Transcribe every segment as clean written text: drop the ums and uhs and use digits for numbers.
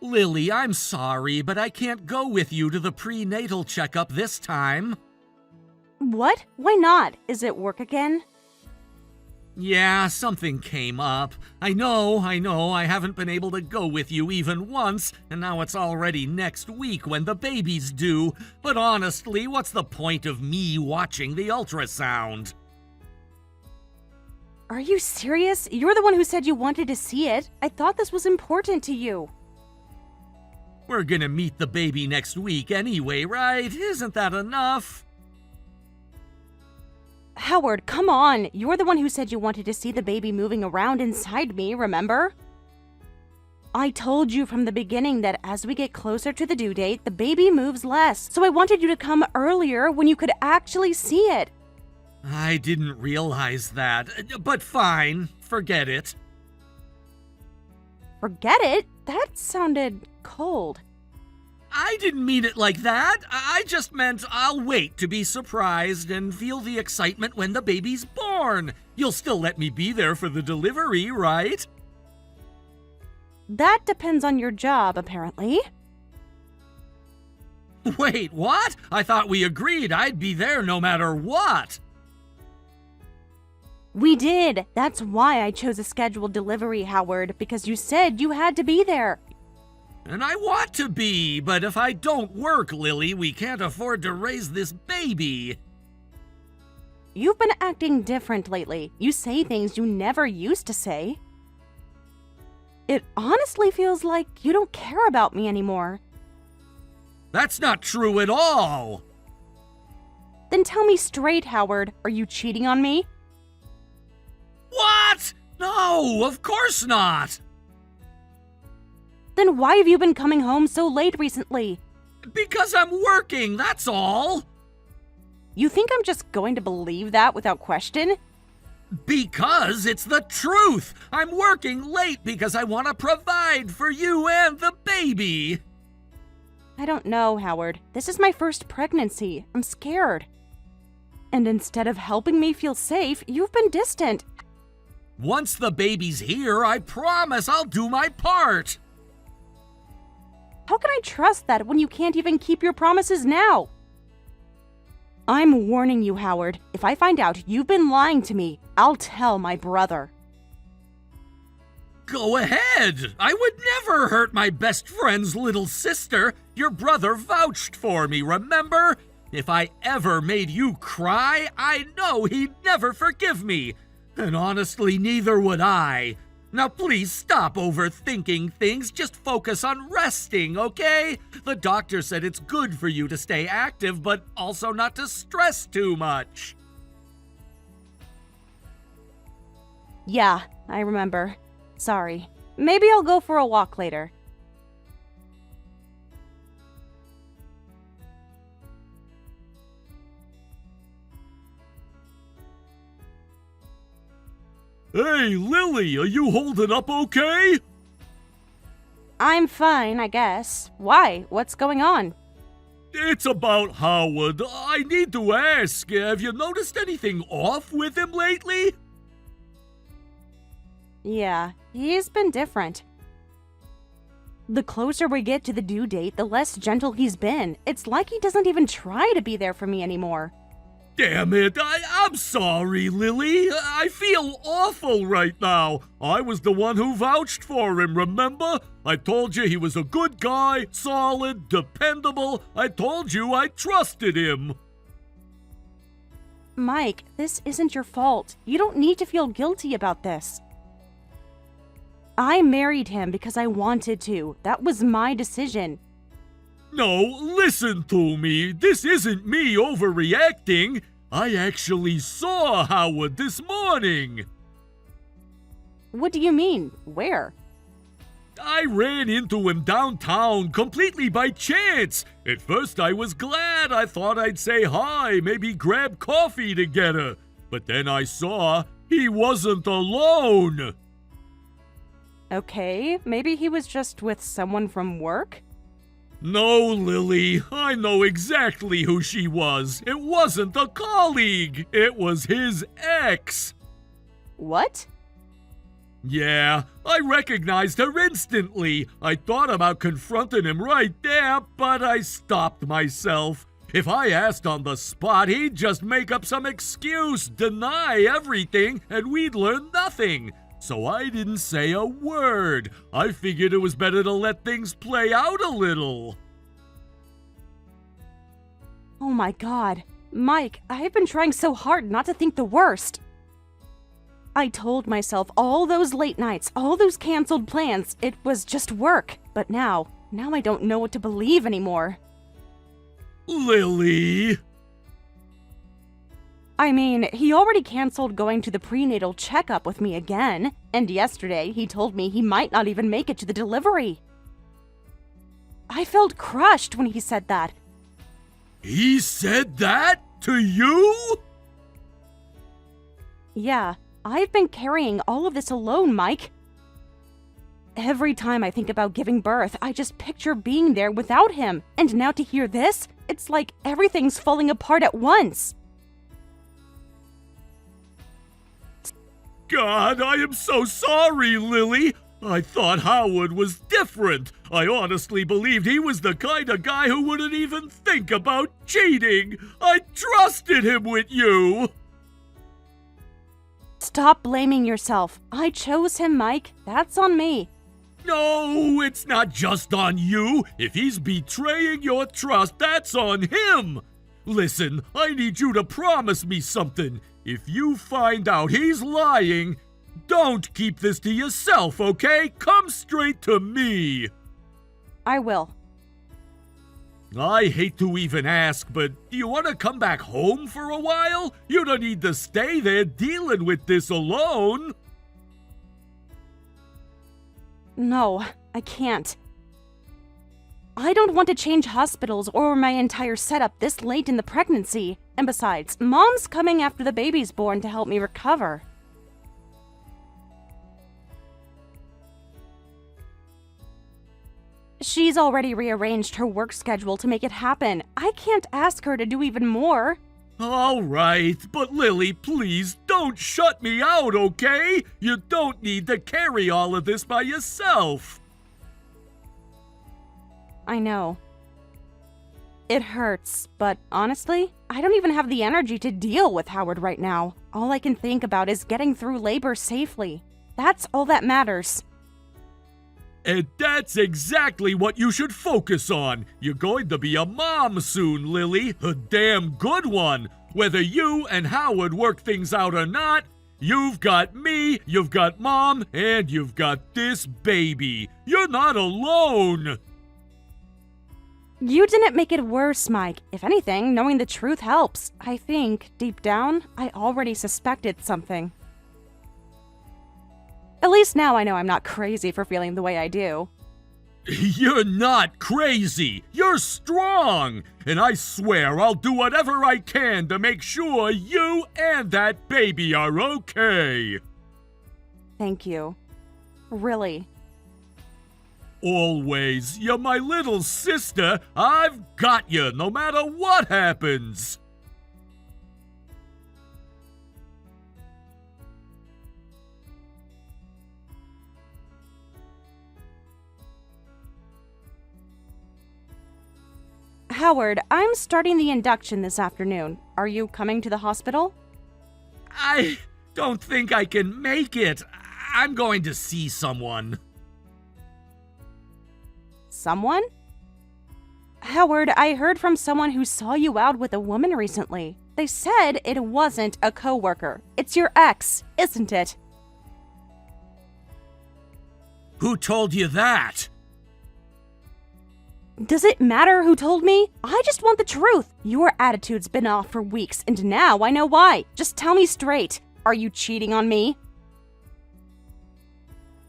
Lily, I'm sorry, but I can't go with you to the prenatal checkup this time. What? Why not? Is it work again? Yeah, something came up. I know, I haven't been able to go with you even once, and now it's already next week when the baby's due. But honestly, what's the point of me watching the ultrasound? Are you serious? You're the one who said you wanted to see it. I thought this was important to you. We're gonna meet the baby next week anyway, right? Isn't that enough? Howard, come on. You're the one who said you wanted to see the baby moving around inside me, remember? I told you from the beginning that as we get closer to the due date, the baby moves less. So I wanted you to come earlier when you could actually see it. I didn't realize that, but fine, forget it. Forget it? That sounded cold. I didn't mean it like that. I just meant I'll wait to be surprised and feel the excitement when the baby's born. You'll still let me be there for the delivery, right? That depends on your job, apparently. Wait, what? I thought we agreed I'd be there no matter what. We did. That's why I chose a scheduled delivery, Howard, because you said you had to be there. And I want to be, but if I don't work, Lily, we can't afford to raise this baby. You've been acting different lately. You say things you never used to say. It honestly feels like you don't care about me anymore. That's not true at all. Then tell me straight, Howard. Are you cheating on me? What? No, of course not. Then why have you been coming home so late recently? Because I'm working, that's all. You think I'm just going to believe that without question? Because it's the truth. I'm working late because I want to provide for you and the baby. I don't know, Howard. This is my first pregnancy. I'm scared. And instead of helping me feel safe, you've been distant. Once the baby's here, I promise I'll do my part. How can I trust that when you can't even keep your promises now? I'm warning you, Howard. If I find out you've been lying to me, I'll tell my brother. Go ahead. I would never hurt my best friend's little sister. Your brother vouched for me, remember? If I ever made you cry, I know he'd never forgive me. And honestly, neither would I. Now please stop overthinking things, just focus on resting, okay? The doctor said it's good for you to stay active, but also not to stress too much. Yeah, I remember. Sorry. Maybe I'll go for a walk later. Hey, Lily, are you holding up okay? I'm fine, I guess. Why? What's going on? It's about Howard. I need to ask, have you noticed anything off with him lately? Yeah, he's been different. The closer we get to the due date, the less gentle he's been. It's like he doesn't even try to be there for me anymore. Damn it, I'm sorry, Lily. I feel awful right now. I was the one who vouched for him, remember? I told you he was a good guy, solid, dependable. I told you I trusted him. Mike, this isn't your fault. You don't need to feel guilty about this. I married him because I wanted to. That was my decision. No, listen to me. This isn't me overreacting. I actually saw Howard this morning. What do you mean? Where? I ran into him downtown completely by chance. At first I was glad. I thought I'd say hi, maybe grab coffee together. But then I saw he wasn't alone. Okay, maybe he was just with someone from work? No, Lily, I know exactly who she was. It wasn't a colleague. It was his ex. What? Yeah, I recognized her instantly. I thought about confronting him right there, but I stopped myself. If I asked on the spot, he'd just make up some excuse, deny everything, and we'd learn nothing. So I didn't say a word. I figured it was better to let things play out a little. Oh my God. Mike, I've been trying so hard not to think the worst. I told myself all those late nights, all those canceled plans, it was just work. But now I don't know what to believe anymore. Lily! I mean, he already canceled going to the prenatal checkup with me again, and yesterday he told me he might not even make it to the delivery. I felt crushed when he said that. He said that to you? Yeah, I've been carrying all of this alone, Mike. Every time I think about giving birth, I just picture being there without him. And now to hear this, it's like everything's falling apart at once. God, I am so sorry, Lily. I thought Howard was different. I honestly believed he was the kind of guy who wouldn't even think about cheating. I trusted him with you. Stop blaming yourself. I chose him, Mike. That's on me. No, it's not just on you. If he's betraying your trust, that's on him. Listen, I need you to promise me something. If you find out he's lying, don't keep this to yourself, okay? Come straight to me. I will. I hate to even ask, but do you want to come back home for a while? You don't need to stay there dealing with this alone. No, I can't. I don't want to change hospitals or my entire setup this late in the pregnancy. And besides, Mom's coming after the baby's born to help me recover. She's already rearranged her work schedule to make it happen. I can't ask her to do even more. All right, but Lily, please don't shut me out, okay? You don't need to carry all of this by yourself. I know. It hurts, but honestly, I don't even have the energy to deal with Howard right now. All I can think about is getting through labor safely. That's all that matters. And that's exactly what you should focus on. You're going to be a mom soon, Lily. A damn good one. Whether you and Howard work things out or not, you've got me, you've got Mom, and you've got this baby. You're not alone. You didn't make it worse, Mike. If anything, knowing the truth helps. I think, deep down, I already suspected something. At least now I know I'm not crazy for feeling the way I do. You're not crazy. You're strong. And I swear I'll do whatever I can to make sure you and that baby are okay. Thank you. Really. Always. You're my little sister. I've got you no matter what happens. Howard, I'm starting the induction this afternoon. Are you coming to the hospital? I don't think I can make it. I'm going to see someone. Someone? Howard, I heard from someone who saw you out with a woman recently. They said it wasn't a coworker. It's your ex, isn't it? Who told you that? Does it matter who told me? I just want the truth. Your attitude's been off for weeks, and now I know why. Just tell me straight. Are you cheating on me?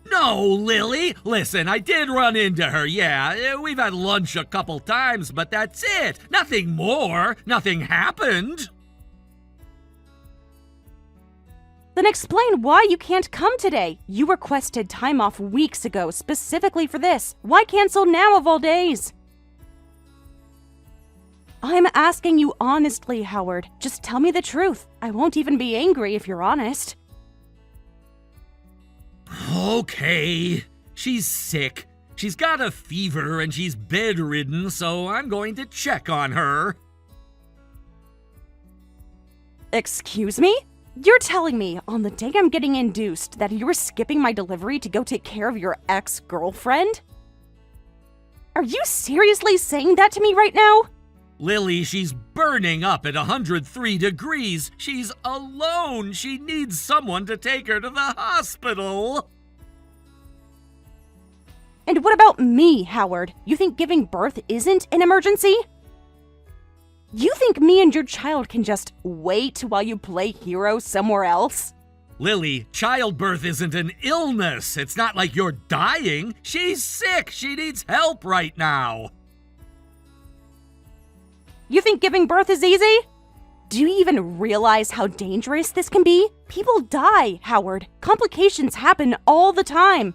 No, Lily. Listen, I did run into her, yeah. We've had lunch a couple times, but that's it. Nothing more. Nothing happened. Then explain why you can't come today. You requested time off weeks ago specifically for this. Why cancel now of all days? I'm asking you honestly, Howard. Just tell me the truth. I won't even be angry if you're honest. Okay, she's sick. She's got a fever and she's bedridden, so I'm going to check on her. Excuse me? You're telling me on the day I'm getting induced that you're skipping my delivery to go take care of your ex-girlfriend? Are you seriously saying that to me right now? Lily, she's burning up at 103 degrees. She's alone. She needs someone to take her to the hospital. And what about me, Howard? You think giving birth isn't an emergency? You think me and your child can just wait while you play hero somewhere else? Lily, childbirth isn't an illness. It's not like you're dying. She's sick. She needs help right now. You think giving birth is easy? Do you even realize how dangerous this can be? People die, Howard. Complications happen all the time.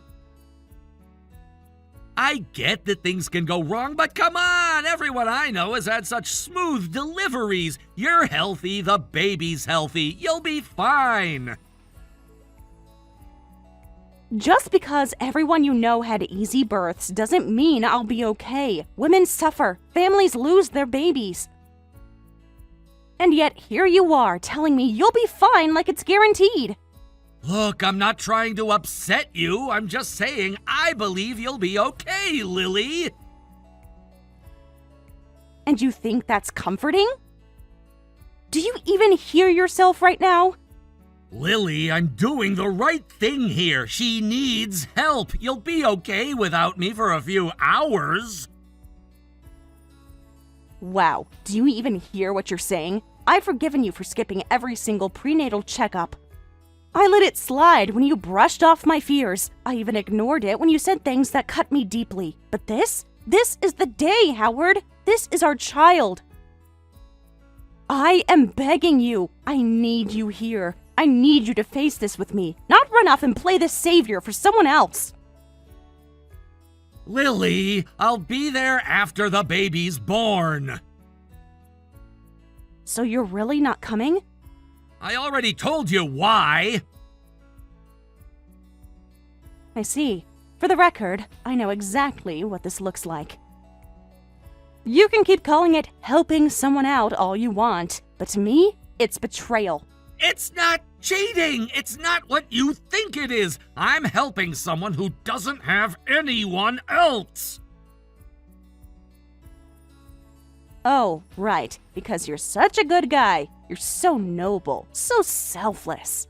I get that things can go wrong, but come on! Everyone I know has had such smooth deliveries. You're healthy, the baby's healthy. You'll be fine. Just because everyone you know had easy births doesn't mean I'll be okay. Women suffer. Families lose their babies. And yet here you are telling me you'll be fine like it's guaranteed. Look, I'm not trying to upset you. I'm just saying I believe you'll be okay, Lily. And you think that's comforting? Do you even hear yourself right now? Lily, I'm doing the right thing here. She needs help. You'll be okay without me for a few hours. Wow, do you even hear what you're saying? I've forgiven you for skipping every single prenatal checkup. I let it slide when you brushed off my fears. I even ignored it when you said things that cut me deeply. But this is the day, Howard. This is our child. I am begging you. I need you here. I need you to face this with me, not run off and play the savior for someone else. Lily, I'll be there after the baby's born. So you're really not coming? I already told you why. I see. For the record, I know exactly what this looks like. You can keep calling it helping someone out all you want, but to me, it's betrayal. It's not cheating. It's not what you think it is. I'm helping someone who doesn't have anyone else. Oh, right, because you're such a good guy. You're so noble, so selfless.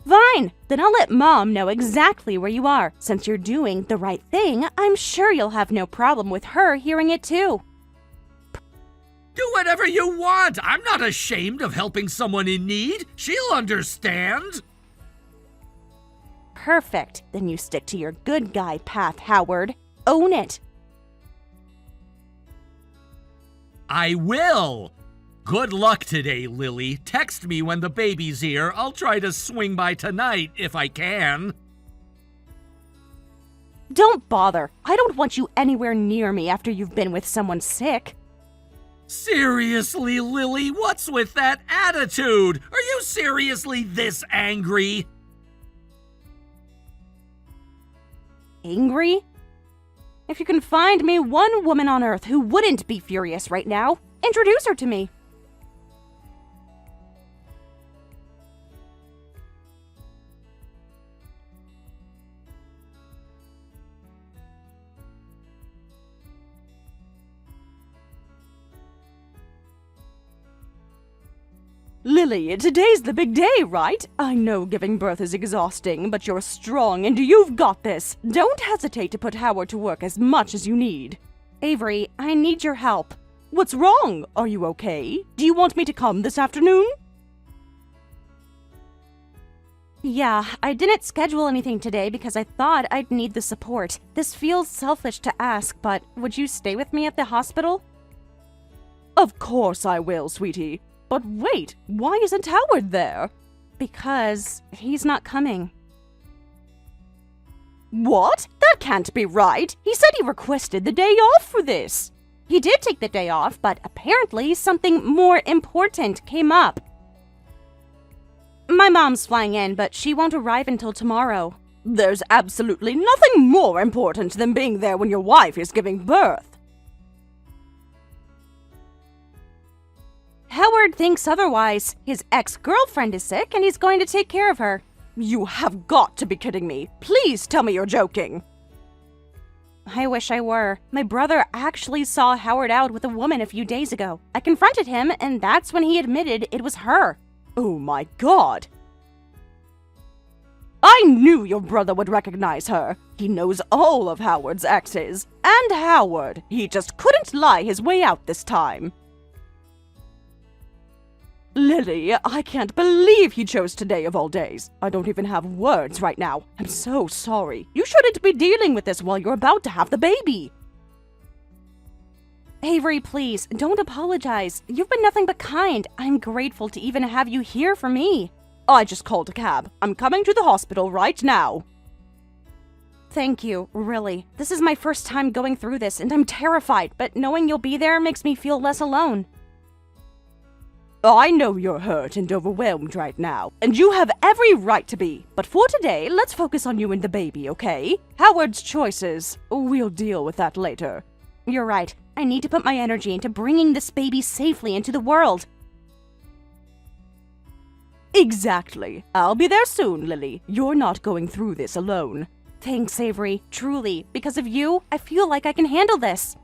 Fine, then I'll let Mom know exactly where you are. Since you're doing the right thing, I'm sure you'll have no problem with her hearing it too. Do whatever you want. I'm not ashamed of helping someone in need. She'll understand. Perfect. Then you stick to your good guy path, Howard. Own it. I will. Good luck today, Lily. Text me when the baby's here. I'll try to swing by tonight if I can. Don't bother. I don't want you anywhere near me after you've been with someone sick. Seriously, Lily, what's with that attitude? Are you seriously this angry? Angry? If you can find me one woman on Earth who wouldn't be furious right now, introduce her to me. Lily, today's the big day, right? I know giving birth is exhausting, but you're strong and you've got this. Don't hesitate to put Howard to work as much as you need. Avery, I need your help. What's wrong? Are you okay? Do you want me to come this afternoon? Yeah, I didn't schedule anything today because I thought I'd need the support. This feels selfish to ask, but would you stay with me at the hospital? Of course I will, sweetie. But wait, why isn't Howard there? Because he's not coming. What? That can't be right. He said he requested the day off for this. He did take the day off, but apparently something more important came up. My mom's flying in, but she won't arrive until tomorrow. There's absolutely nothing more important than being there when your wife is giving birth. Howard thinks otherwise. His ex-girlfriend is sick and he's going to take care of her. You have got to be kidding me. Please tell me you're joking. I wish I were. My brother actually saw Howard out with a woman a few days ago. I confronted him, and that's when he admitted it was her. Oh my God. I knew your brother would recognize her. He knows all of Howard's exes. And Howard. He just couldn't lie his way out this time. Lily, I can't believe he chose today of all days. I don't even have words right now. I'm so sorry. You shouldn't be dealing with this while you're about to have the baby. Avery, please, don't apologize. You've been nothing but kind. I'm grateful to even have you here for me. I just called a cab. I'm coming to the hospital right now. Thank you, really. This is my first time going through this, and I'm terrified, but knowing you'll be there makes me feel less alone. I know you're hurt and overwhelmed right now, and you have every right to be. But for today, let's focus on you and the baby, okay? Howard's choices. We'll deal with that later. You're right. I need to put my energy into bringing this baby safely into the world. Exactly. I'll be there soon, Lily. You're not going through this alone. Thanks, Avery. Truly. Because of you, I feel like I can handle this.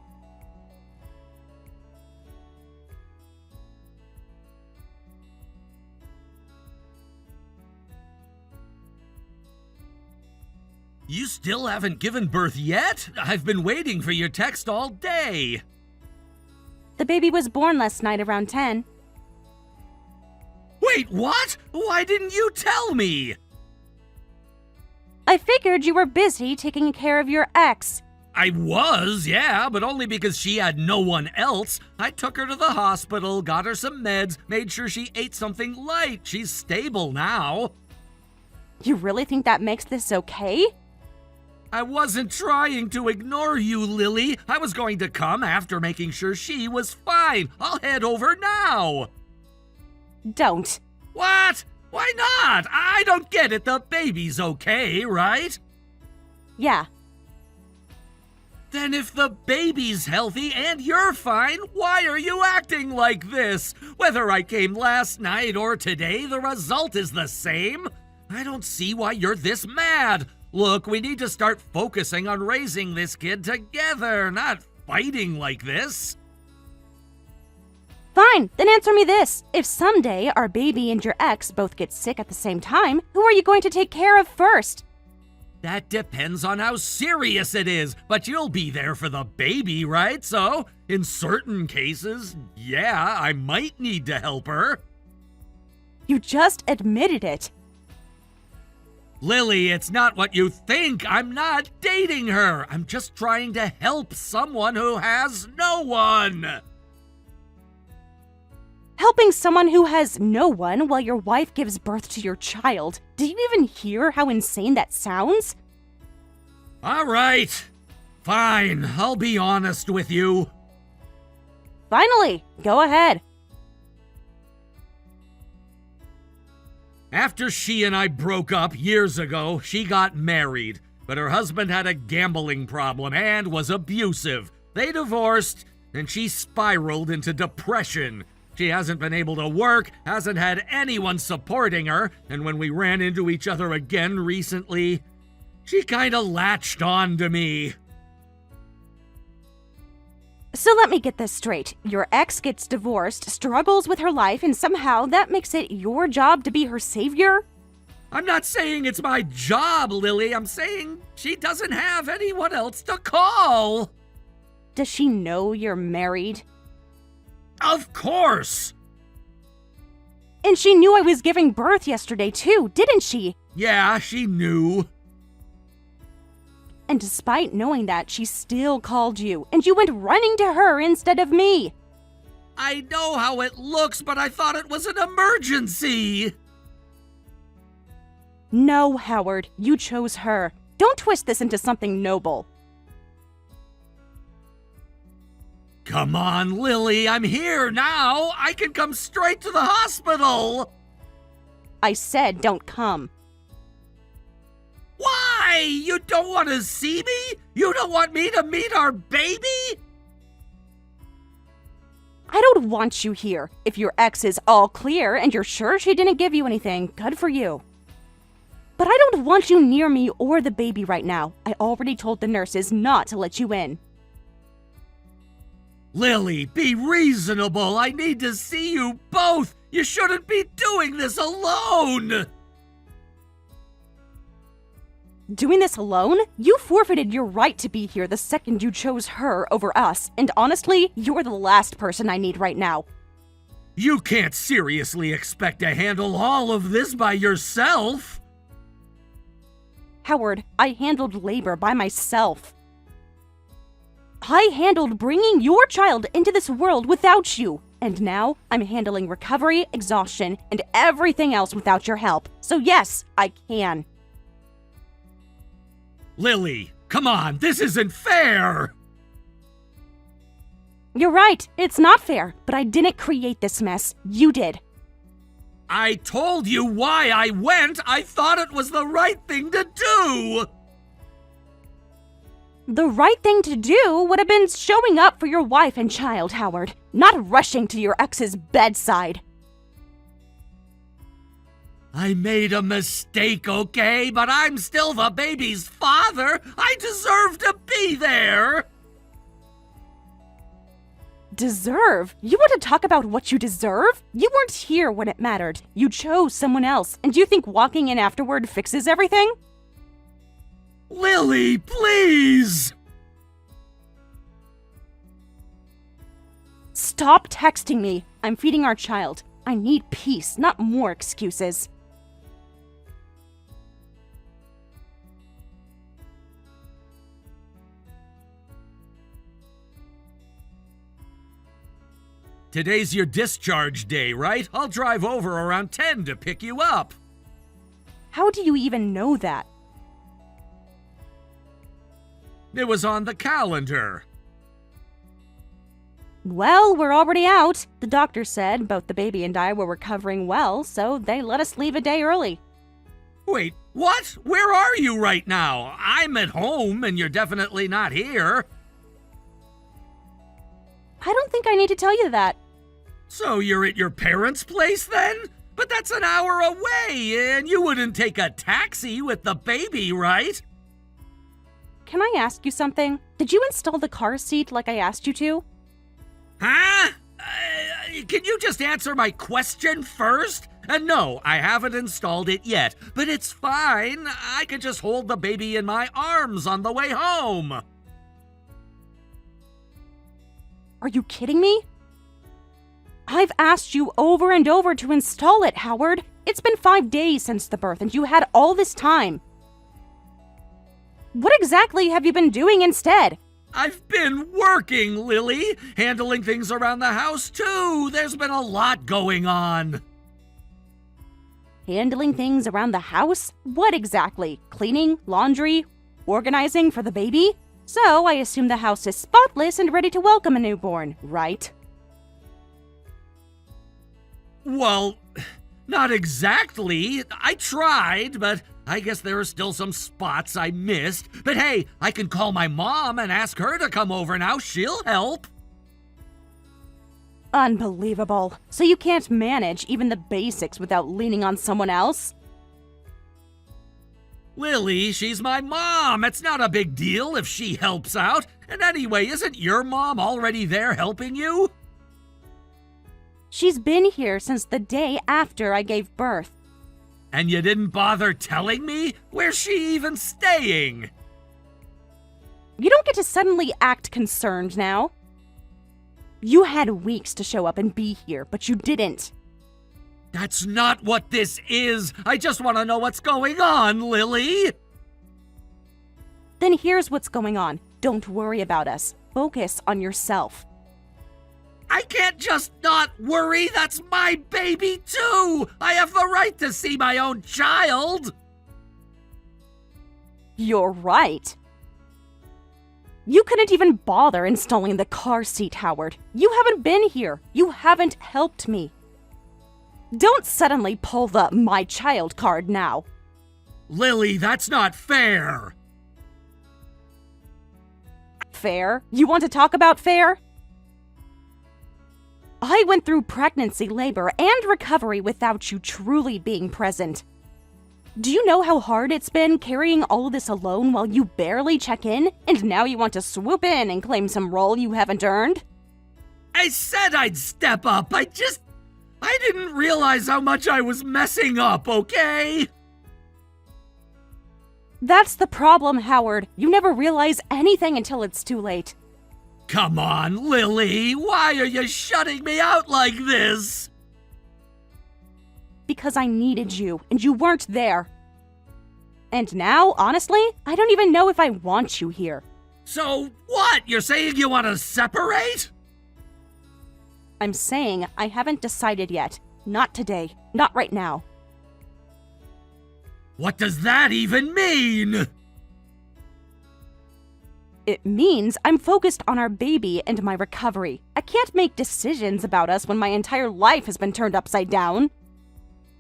You still haven't given birth yet? I've been waiting for your text all day. The baby was born last night around 10. Wait, what? Why didn't you tell me? I figured you were busy taking care of your ex. I was, yeah, but only because she had no one else. I took her to the hospital, got her some meds, made sure she ate something light. She's stable now. You really think that makes this okay? I wasn't trying to ignore you, Lily. I was going to come after making sure she was fine. I'll head over now. Don't. What? Why not? I don't get it. The baby's okay, right? Yeah. Then if the baby's healthy and you're fine, why are you acting like this? Whether I came last night or today, the result is the same. I don't see why you're this mad. Look, we need to start focusing on raising this kid together, not fighting like this. Fine, then answer me this. If someday our baby and your ex both get sick at the same time, who are you going to take care of first? That depends on how serious it is, but you'll be there for the baby, right? So, in certain cases, yeah, I might need to help her. You just admitted it. Lily, it's not what you think. I'm not dating her. I'm just trying to help someone who has no one. Helping someone who has no one while your wife gives birth to your child. Do you even hear how insane that sounds? All right. Fine, I'll be honest with you. Finally, go ahead. After she and I broke up years ago, she got married, but her husband had a gambling problem and was abusive. They divorced, and she spiraled into depression. She hasn't been able to work, hasn't had anyone supporting her, and when we ran into each other again recently, she kinda latched on to me. So let me get this straight. Your ex gets divorced, struggles with her life, and somehow that makes it your job to be her savior? I'm not saying it's my job, Lily. I'm saying she doesn't have anyone else to call. Does she know you're married? Of course. And she knew I was giving birth yesterday too, didn't she? Yeah, she knew. And despite knowing that, she still called you, and you went running to her instead of me. I know how it looks, but I thought it was an emergency. No, Howard, you chose her. Don't twist this into something noble. Come on, Lily, I'm here now. I can come straight to the hospital. I said don't come. Why? Hey, you don't want to see me? You don't want me to meet our baby? I don't want you here. If your ex is all clear and you're sure she didn't give you anything, good for you. But I don't want you near me or the baby right now. I already told the nurses not to let you in. Lily, be reasonable. I need to see you both. You shouldn't be doing this alone. Doing this alone? You forfeited your right to be here the second you chose her over us, and honestly, you're the last person I need right now. You can't seriously expect to handle all of this by yourself. Howard, I handled labor by myself. I handled bringing your child into this world without you, and now I'm handling recovery, exhaustion, and everything else without your help. So yes, I can. Lily, come on, this isn't fair! You're right, it's not fair, but I didn't create this mess. You did. I told you why I went. I thought it was the right thing to do. The right thing to do would have been showing up for your wife and child, Howard, not rushing to your ex's bedside. I made a mistake, okay? But I'm still the baby's father. I deserve to be there. Deserve? You want to talk about what you deserve? You weren't here when it mattered. You chose someone else, and you think walking in afterward fixes everything? Lily, please! Stop texting me. I'm feeding our child. I need peace, not more excuses. Today's your discharge day, right? I'll drive over around 10 to pick you up. How do you even know that? It was on the calendar. Well, we're already out. The doctor said both the baby and I were recovering well, so they let us leave a day early. Wait, what? Where are you right now? I'm at home and you're definitely not here. I don't think I need to tell you that. So you're at your parents' place then? But that's an hour away, and you wouldn't take a taxi with the baby, right? Can I ask you something? Did you install the car seat like I asked you to? Huh? Can you just answer my question first? And no, I haven't installed it yet, but it's fine. I can just hold the baby in my arms on the way home. Are you kidding me? I've asked you over and over to install it, Howard. It's been 5 days since the birth, and you had all this time. What exactly have you been doing instead? I've been working, Lily. Handling things around the house, too. There's been a lot going on. Handling things around the house? What exactly? Cleaning, laundry, organizing for the baby? So I assume the house is spotless and ready to welcome a newborn, right? Well, not exactly. I tried, but I guess there are still some spots I missed. But hey, I can call my mom and ask her to come over now. She'll help. Unbelievable. So you can't manage even the basics without leaning on someone else? Lily, she's my mom. It's not a big deal if she helps out. And anyway, isn't your mom already there helping you? She's been here since the day after I gave birth. And you didn't bother telling me? Where's she even staying? You don't get to suddenly act concerned now. You had weeks to show up and be here, but you didn't. That's not what this is. I just want to know what's going on, Lily. Then here's what's going on. Don't worry about us. Focus on yourself. I can't just not worry. That's my baby, too. I have the right to see my own child. You're right. You couldn't even bother installing the car seat, Howard. You haven't been here. You haven't helped me. Don't suddenly pull the "my child" card now. Lily, that's not fair! Fair? You want to talk about fair? I went through pregnancy, labor, and recovery without you truly being present. Do you know how hard it's been carrying all of this alone while you barely check in, and now you want to swoop in and claim some role you haven't earned? I said I'd step up. I didn't realize how much I was messing up, okay? That's the problem, Howard. You never realize anything until it's too late. Come on, Lily. Why are you shutting me out like this? Because I needed you, and you weren't there. And now, honestly, I don't even know if I want you here. So what? You're saying you want to separate? I'm saying I haven't decided yet. Not today. Not right now. What does that even mean? It means I'm focused on our baby and my recovery. I can't make decisions about us when my entire life has been turned upside down.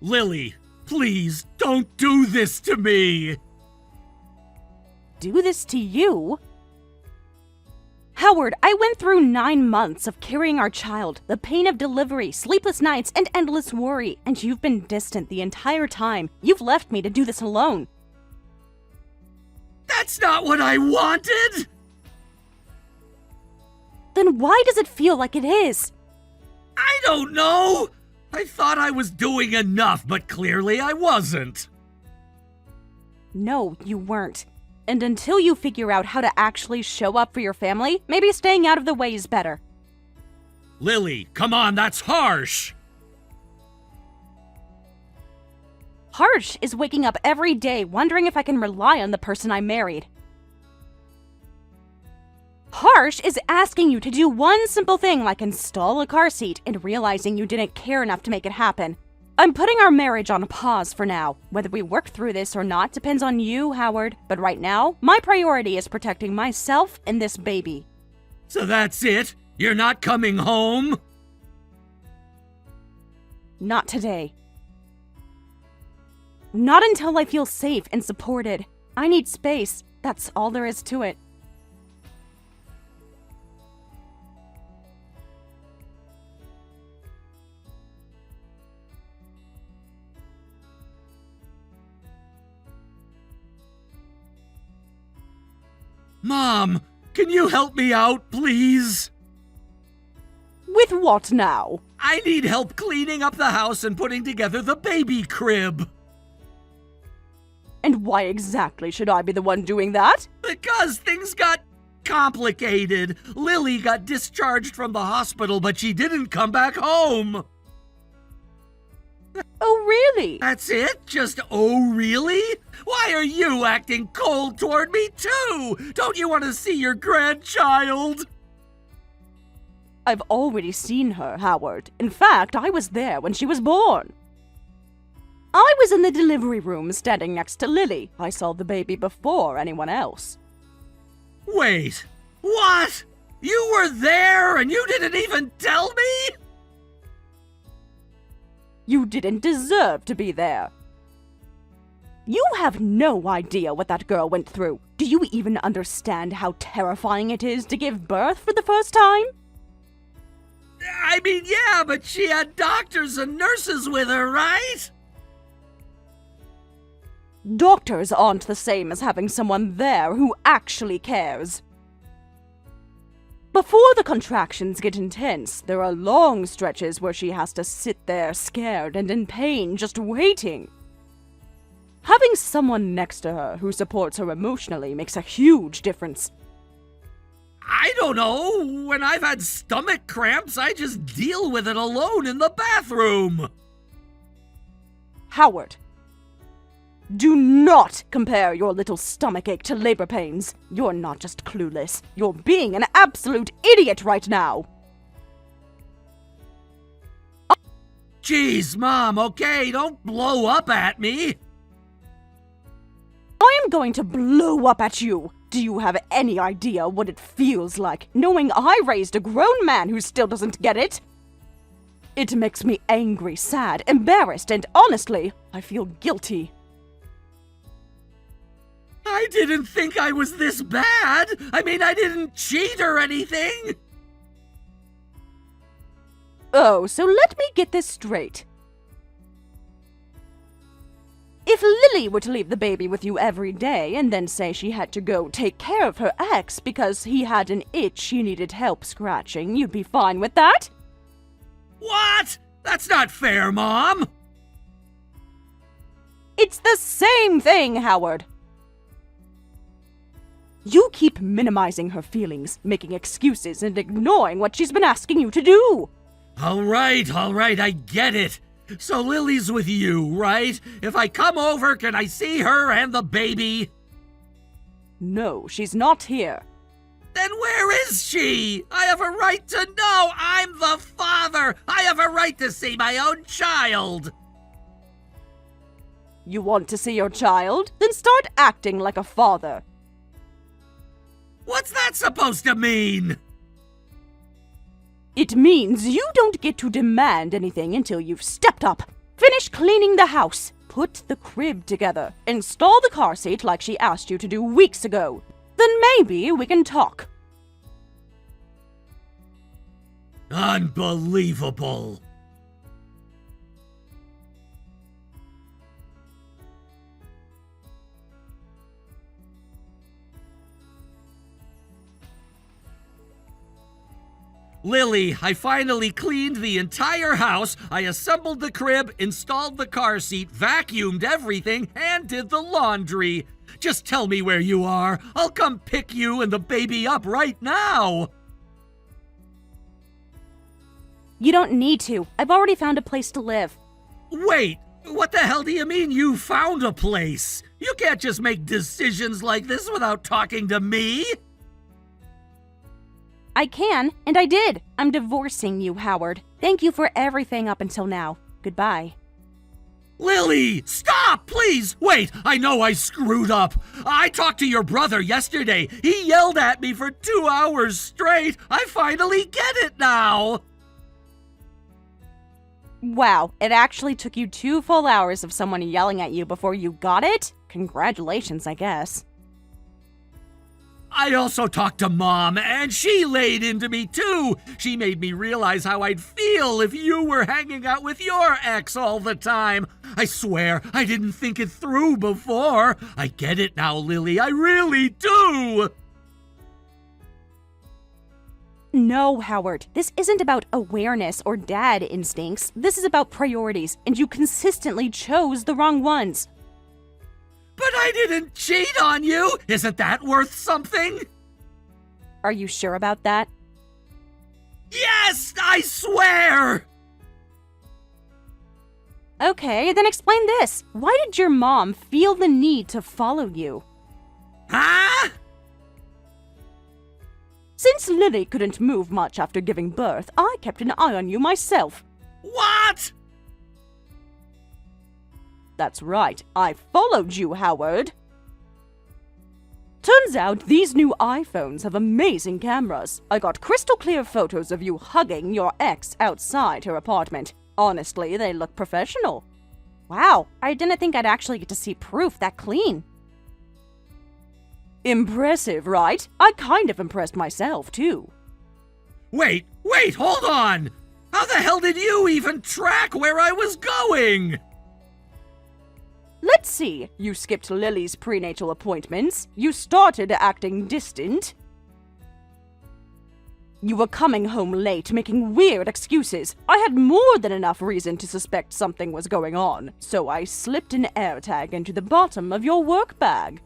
Lily, please don't do this to me. Do this to you? Howard, I went through 9 months of carrying our child, the pain of delivery, sleepless nights, and endless worry, and you've been distant the entire time. You've left me to do this alone. That's not what I wanted! Then why does it feel like it is? I don't know! I thought I was doing enough, but clearly I wasn't. No, you weren't. And until you figure out how to actually show up for your family, maybe staying out of the way is better. Lily, come on, that's harsh! Harsh is waking up every day wondering if I can rely on the person I married. Harsh is asking you to do one simple thing like install a car seat and realizing you didn't care enough to make it happen. I'm putting our marriage on pause for now. Whether we work through this or not depends on you, Howard. But right now, my priority is protecting myself and this baby. So that's it? You're not coming home? Not today. Not until I feel safe and supported. I need space. That's all there is to it. Mom, can you help me out, please? With what now? I need help cleaning up the house and putting together the baby crib. And why exactly should I be the one doing that? Because things got complicated. Lily got discharged from the hospital, but she didn't come back home. Oh, really? That's it? Just oh, really? Why are you acting cold toward me, too? Don't you want to see your grandchild? I've already seen her, Howard. In fact, I was there when she was born. I was in the delivery room standing next to Lily. I saw the baby before anyone else. Wait, what? You were there and you didn't even tell me? You didn't deserve to be there. You have no idea what that girl went through. Do you even understand how terrifying it is to give birth for the first time? I mean, yeah, but she had doctors and nurses with her, right? Doctors aren't the same as having someone there who actually cares. Before the contractions get intense, there are long stretches where she has to sit there scared and in pain, just waiting. Having someone next to her who supports her emotionally makes a huge difference. I don't know. When I've had stomach cramps, I just deal with it alone in the bathroom. Howard, do not compare your little stomachache to labor pains. You're not just clueless. You're being an absolute idiot right now. Jeez, Mom, okay, don't blow up at me. I am going to blow up at you. Do you have any idea what it feels like, knowing I raised a grown man who still doesn't get it? It makes me angry, sad, embarrassed, and honestly, I feel guilty. I didn't think I was this bad. I mean, I didn't cheat or anything. Oh, so let me get this straight. If Lily were to leave the baby with you every day and then say she had to go take care of her ex because he had an itch she needed help scratching, you'd be fine with that? What? That's not fair, Mom. It's the same thing, Howard. You keep minimizing her feelings, making excuses, and ignoring what she's been asking you to do. All right, I get it. So Lily's with you, right? If I come over, can I see her and the baby? No, she's not here. Then where is she? I have a right to know. I'm the father. I have a right to see my own child. You want to see your child? Then start acting like a father. What's that supposed to mean? It means you don't get to demand anything until you've stepped up. Finish cleaning the house. Put the crib together. Install the car seat like she asked you to do weeks ago. Then maybe we can talk. Unbelievable. Lily, I finally cleaned the entire house. I assembled the crib, installed the car seat, vacuumed everything, and did the laundry. Just tell me where you are. I'll come pick you and the baby up right now. You don't need to. I've already found a place to live. Wait, what the hell do you mean you found a place? You can't just make decisions like this without talking to me. I can, and I did. I'm divorcing you, Howard. Thank you for everything up until now. Goodbye. Lily, stop, please! Wait, I know I screwed up. I talked to your brother yesterday. He yelled at me for 2 hours straight. I finally get it now. Wow, it actually took you 2 full hours of someone yelling at you before you got it? Congratulations, I guess. I also talked to Mom, and she laid into me too. She made me realize how I'd feel if you were hanging out with your ex all the time. I swear, I didn't think it through before. I get it now, Lily, I really do. No, Howard, this isn't about awareness or dad instincts. This is about priorities, and you consistently chose the wrong ones. But I didn't cheat on you! Isn't that worth something? Are you sure about that? Yes, I swear! Okay, then explain this. Why did your mom feel the need to follow you? Huh? Since Lily couldn't move much after giving birth, I kept an eye on you myself. What? That's right, I followed you, Howard. Turns out these new iPhones have amazing cameras. I got crystal clear photos of you hugging your ex outside her apartment. Honestly, they look professional. Wow, I didn't think I'd actually get to see proof that clean. Impressive, right? I kind of impressed myself, too. Wait, hold on! How the hell did you even track where I was going? Let's see, you skipped Lily's prenatal appointments, you started acting distant, you were coming home late, making weird excuses. I had more than enough reason to suspect something was going on, so I slipped an AirTag into the bottom of your work bag.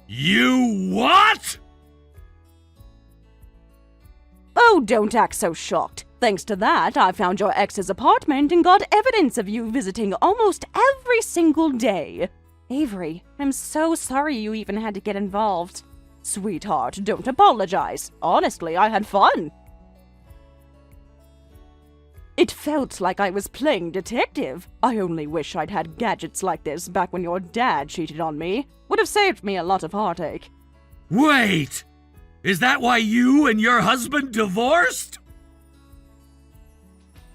You what? Oh, don't act so shocked. Thanks to that, I found your ex's apartment and got evidence of you visiting almost every single day. Avery, I'm so sorry you even had to get involved. Sweetheart, don't apologize. Honestly, I had fun. It felt like I was playing detective. I only wish I'd had gadgets like this back when your dad cheated on me. Would have saved me a lot of heartache. Wait! Is that why you and your husband divorced?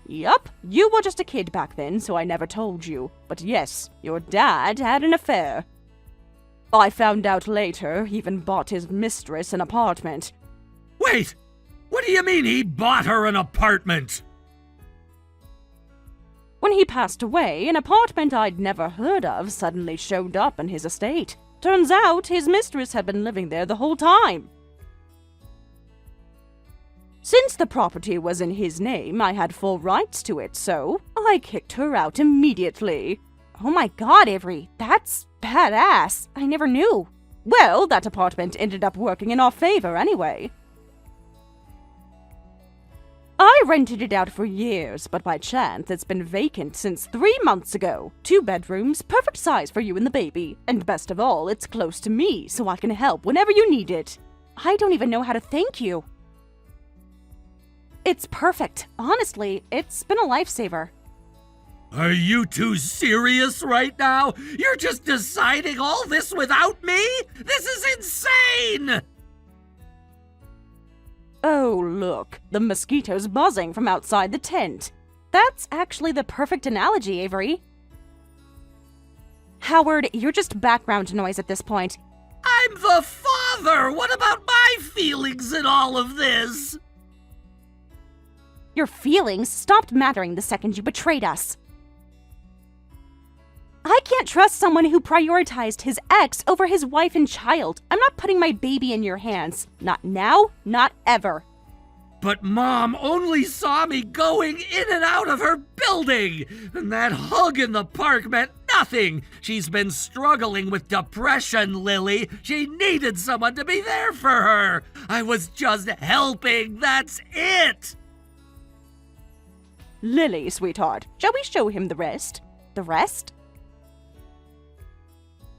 Yup, you were just a kid back then, so I never told you. But yes, your dad had an affair. I found out later he even bought his mistress an apartment. Wait! What do you mean he bought her an apartment? When he passed away, an apartment I'd never heard of suddenly showed up in his estate. Turns out his mistress had been living there the whole time. Since the property was in his name, I had full rights to it, so I kicked her out immediately. Oh my god, Avery, that's badass. I never knew. Well, that apartment ended up working in our favor anyway. I rented it out for years, but by chance it's been vacant since 3 months ago. 2 bedrooms, perfect size for you and the baby. And best of all, it's close to me, so I can help whenever you need it. I don't even know how to thank you. It's perfect. Honestly, it's been a lifesaver. Are you two serious right now? You're just deciding all this without me? This is insane! Oh, look, the mosquitoes buzzing from outside the tent. That's actually the perfect analogy, Avery. Howard, you're just background noise at this point. I'm the father! What about my feelings in all of this? Your feelings stopped mattering the second you betrayed us. I can't trust someone who prioritized his ex over his wife and child. I'm not putting my baby in your hands. Not now, not ever. But Mom only saw me going in and out of her building, and that hug in the park meant nothing. She's been struggling with depression, Lily. She needed someone to be there for her. I was just helping, that's it. Lily, sweetheart, shall we show him the rest? The rest?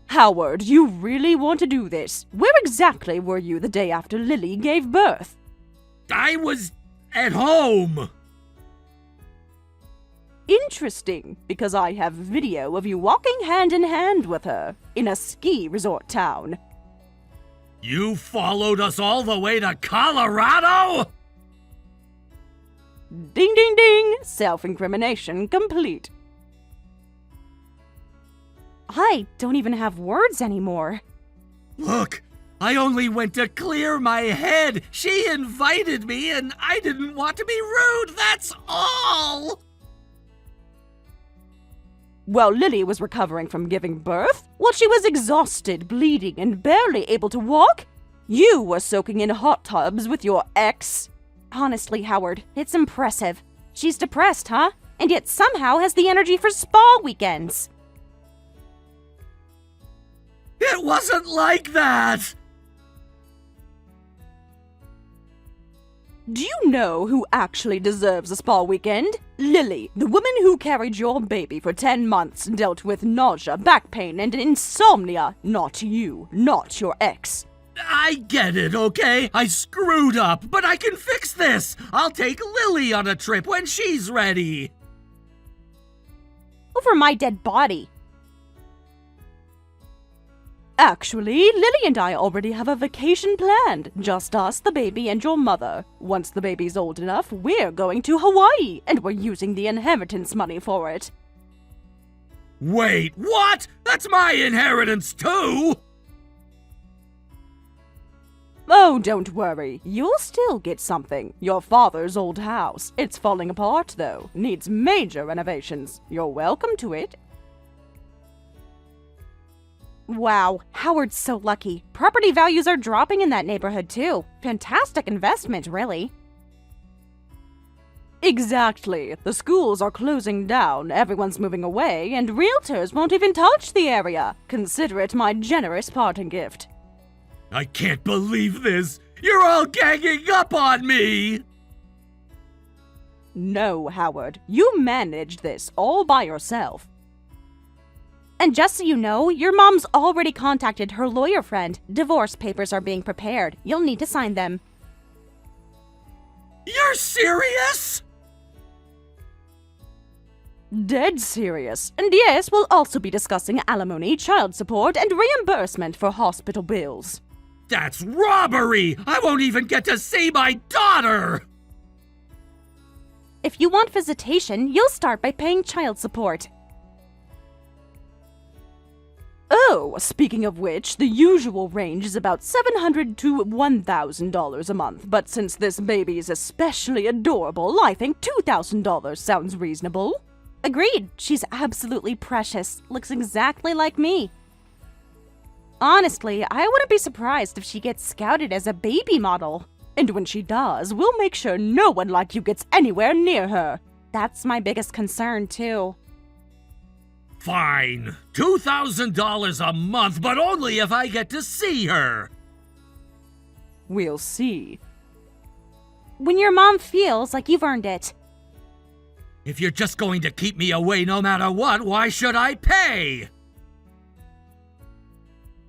Howard, you really want to do this? Where exactly were you the day after Lily gave birth? I was at home. Interesting, because I have video of you walking hand in hand with her in a ski resort town. You followed us all the way to Colorado? Ding ding ding! Self-incrimination complete. I don't even have words anymore. Look, I only went to clear my head. She invited me and I didn't want to be rude, that's all! While Lily was recovering from giving birth, while she was exhausted, bleeding, and barely able to walk, you were soaking in hot tubs with your ex. Honestly, Howard, it's impressive. She's depressed, huh? And yet somehow has the energy for spa weekends. It wasn't like that! Do you know who actually deserves a spa weekend? Lily, the woman who carried your baby for 10 months, dealt with nausea, back pain, and insomnia. Not you, not your ex. I get it, okay? I screwed up, but I can fix this! I'll take Lily on a trip when she's ready! Over my dead body. Actually, Lily and I already have a vacation planned. Just us, the baby, and your mother. Once the baby's old enough, we're going to Hawaii, and we're using the inheritance money for it. Wait, what? That's my inheritance too! Oh, don't worry. You'll still get something. Your father's old house. It's falling apart, though. Needs major renovations. You're welcome to it. Wow, Howard's so lucky. Property values are dropping in that neighborhood, too. Fantastic investment, really. Exactly. The schools are closing down, everyone's moving away, and realtors won't even touch the area. Consider it my generous parting gift. I can't believe this! You're all ganging up on me! No, Howard. You managed this all by yourself. And just so you know, your mom's already contacted her lawyer friend. Divorce papers are being prepared. You'll need to sign them. You're serious? Dead serious. And yes, we'll also be discussing alimony, child support, and reimbursement for hospital bills. That's robbery! I won't even get to see my daughter! If you want visitation, you'll start by paying child support. Oh, speaking of which, the usual range is about $700 to $1,000 a month, but since this baby is especially adorable, I think $2,000 sounds reasonable. Agreed. She's absolutely precious. Looks exactly like me. Honestly, I wouldn't be surprised if she gets scouted as a baby model. And when she does, we'll make sure no one like you gets anywhere near her. That's my biggest concern, too. Fine. $2,000 a month, but only if I get to see her. We'll see. When your mom feels like you've earned it. If you're just going to keep me away no matter what, why should I pay?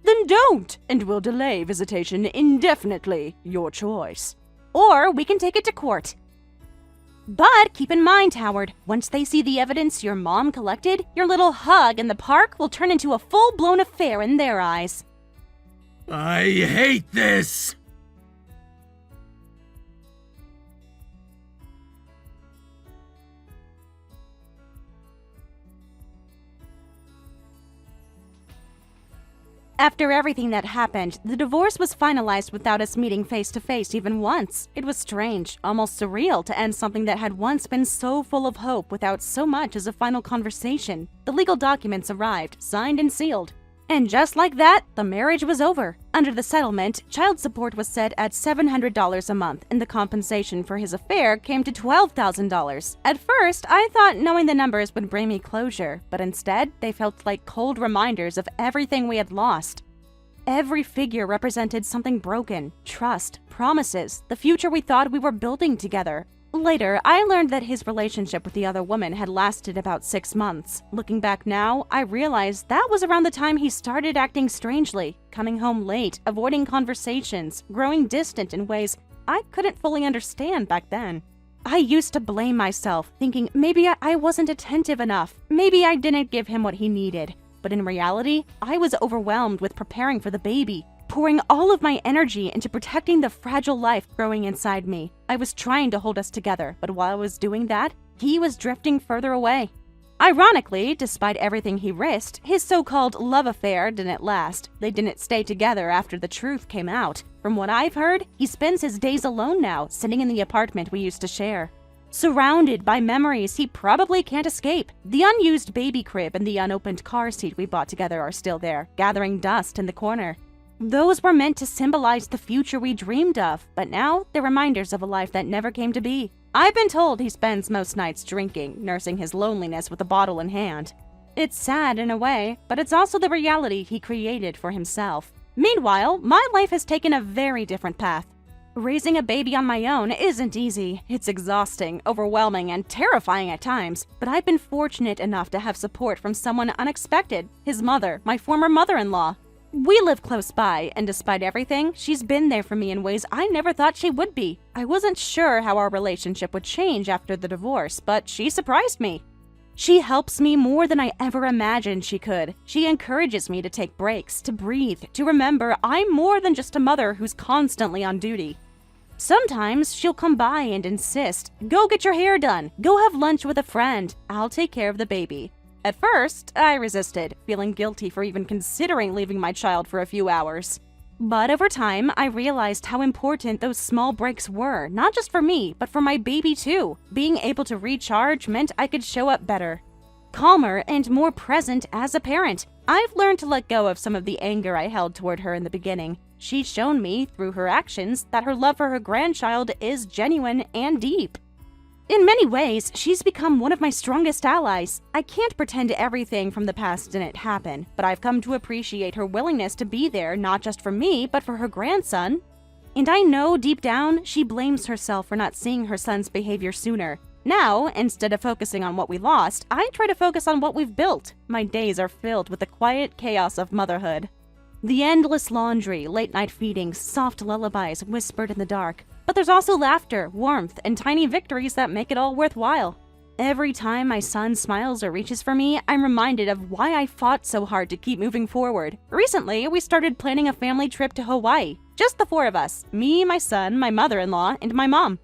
Then don't, and we'll delay visitation indefinitely. Your choice. Or we can take it to court. But keep in mind, Howard, once they see the evidence your mom collected, your little hug in the park will turn into a full-blown affair in their eyes. I hate this! After everything that happened, the divorce was finalized without us meeting face to face even once. It was strange, almost surreal to end something that had once been so full of hope without so much as a final conversation. The legal documents arrived, signed and sealed. And just like that, the marriage was over. Under the settlement, child support was set at $700 a month, and the compensation for his affair came to $12,000. At first, I thought knowing the numbers would bring me closure, but instead, they felt like cold reminders of everything we had lost. Every figure represented something broken: trust, promises, the future we thought we were building together. Later, I learned that his relationship with the other woman had lasted about 6 months. Looking back now, I realized that was around the time he started acting strangely, coming home late, avoiding conversations, growing distant in ways I couldn't fully understand back then. I used to blame myself, thinking maybe I wasn't attentive enough, maybe I didn't give him what he needed. But in reality, I was overwhelmed with preparing for the baby, pouring all of my energy into protecting the fragile life growing inside me. I was trying to hold us together, but while I was doing that, he was drifting further away. Ironically, despite everything he risked, his so-called love affair didn't last. They didn't stay together after the truth came out. From what I've heard, he spends his days alone now, sitting in the apartment we used to share. Surrounded by memories he probably can't escape. The unused baby crib and the unopened car seat we bought together are still there, gathering dust in the corner. Those were meant to symbolize the future we dreamed of, but now they're reminders of a life that never came to be. I've been told he spends most nights drinking, nursing his loneliness with a bottle in hand. It's sad in a way, but it's also the reality he created for himself. Meanwhile, my life has taken a very different path. Raising a baby on my own isn't easy. It's exhausting, overwhelming, and terrifying at times, but I've been fortunate enough to have support from someone unexpected: his mother, my former mother-in-law. We live close by, and despite everything, she's been there for me in ways I never thought she would be. I wasn't sure how our relationship would change after the divorce, but she surprised me. She helps me more than I ever imagined she could. She encourages me to take breaks, to breathe, to remember I'm more than just a mother who's constantly on duty. Sometimes she'll come by and insist, "Go get your hair done, go have lunch with a friend, I'll take care of the baby." At first, I resisted, feeling guilty for even considering leaving my child for a few hours. But over time, I realized how important those small breaks were, not just for me, but for my baby too. Being able to recharge meant I could show up better, calmer, and more present as a parent. I've learned to let go of some of the anger I held toward her in the beginning. She's shown me, through her actions, that her love for her grandchild is genuine and deep. In many ways, she's become one of my strongest allies. I can't pretend everything from the past didn't happen, but I've come to appreciate her willingness to be there not just for me, but for her grandson. And I know deep down, she blames herself for not seeing her son's behavior sooner. Now, instead of focusing on what we lost, I try to focus on what we've built. My days are filled with the quiet chaos of motherhood. The endless laundry, late-night feedings, soft lullabies whispered in the dark. But there's also laughter, warmth, and tiny victories that make it all worthwhile. Every time my son smiles or reaches for me, I'm reminded of why I fought so hard to keep moving forward. Recently, we started planning a family trip to Hawaii. Just the 4 of us: me, my son, my mother-in-law, and my mom.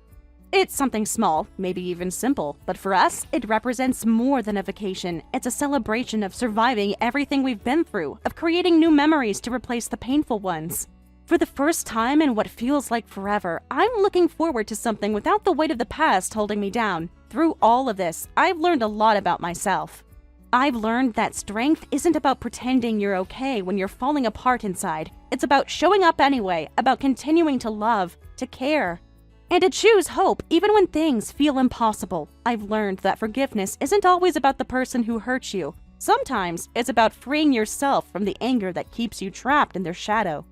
It's something small, maybe even simple, but for us, it represents more than a vacation. It's a celebration of surviving everything we've been through, of creating new memories to replace the painful ones. For the first time in what feels like forever, I'm looking forward to something without the weight of the past holding me down. Through all of this, I've learned a lot about myself. I've learned that strength isn't about pretending you're okay when you're falling apart inside. It's about showing up anyway, about continuing to love, to care, and to choose hope even when things feel impossible. I've learned that forgiveness isn't always about the person who hurt you. Sometimes it's about freeing yourself from the anger that keeps you trapped in their shadow.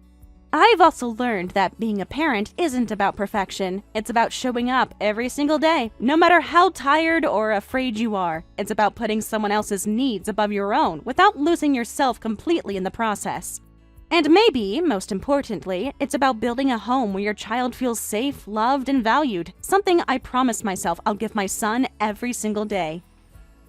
I've also learned that being a parent isn't about perfection. It's about showing up every single day, no matter how tired or afraid you are. It's about putting someone else's needs above your own without losing yourself completely in the process. And maybe, most importantly, it's about building a home where your child feels safe, loved, and valued, something I promise myself I'll give my son every single day.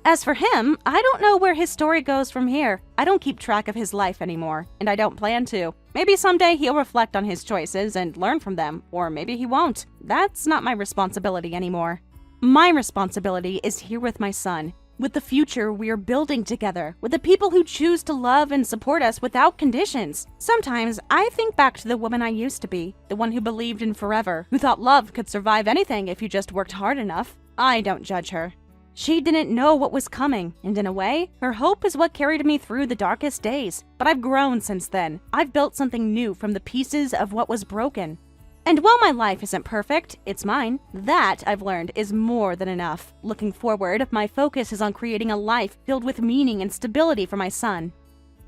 As for him, I don't know where his story goes from here. I don't keep track of his life anymore, and I don't plan to. Maybe someday he'll reflect on his choices and learn from them, or maybe he won't. That's not my responsibility anymore. My responsibility is here with my son, with the future we're building together, with the people who choose to love and support us without conditions. Sometimes I think back to the woman I used to be, the one who believed in forever, who thought love could survive anything if you just worked hard enough. I don't judge her. She didn't know what was coming, and in a way, her hope is what carried me through the darkest days. But I've grown since then. I've built something new from the pieces of what was broken. And while my life isn't perfect, it's mine. That, I've learned, is more than enough. Looking forward, my focus is on creating a life filled with meaning and stability for my son.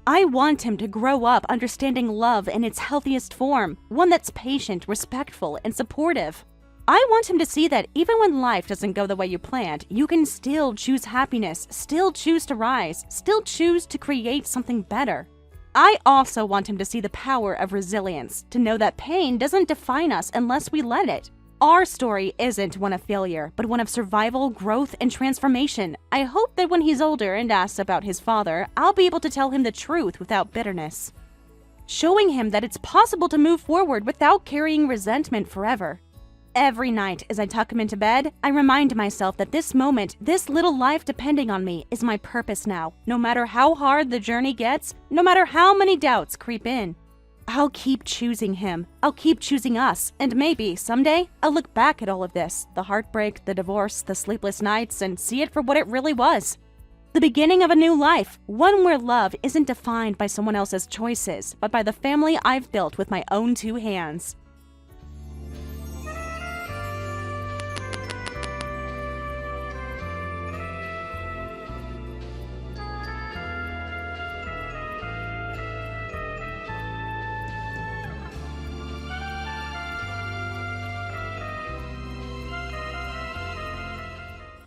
I want him to grow up understanding love in its healthiest form, one that's patient, respectful, and supportive. I want him to see that even when life doesn't go the way you planned, you can still choose happiness, still choose to rise, still choose to create something better. I also want him to see the power of resilience, to know that pain doesn't define us unless we let it. Our story isn't one of failure, but one of survival, growth, and transformation. I hope that when he's older and asks about his father, I'll be able to tell him the truth without bitterness. Showing him that it's possible to move forward without carrying resentment forever. Every night as I tuck him into bed, I remind myself that this moment, this little life depending on me, is my purpose now. No matter how hard the journey gets, no matter how many doubts creep in, I'll keep choosing him. I'll keep choosing us. And maybe, someday, I'll look back at all of this, the heartbreak, the divorce, the sleepless nights, and see it for what it really was. The beginning of a new life, one where love isn't defined by someone else's choices, but by the family I've built with my own two hands.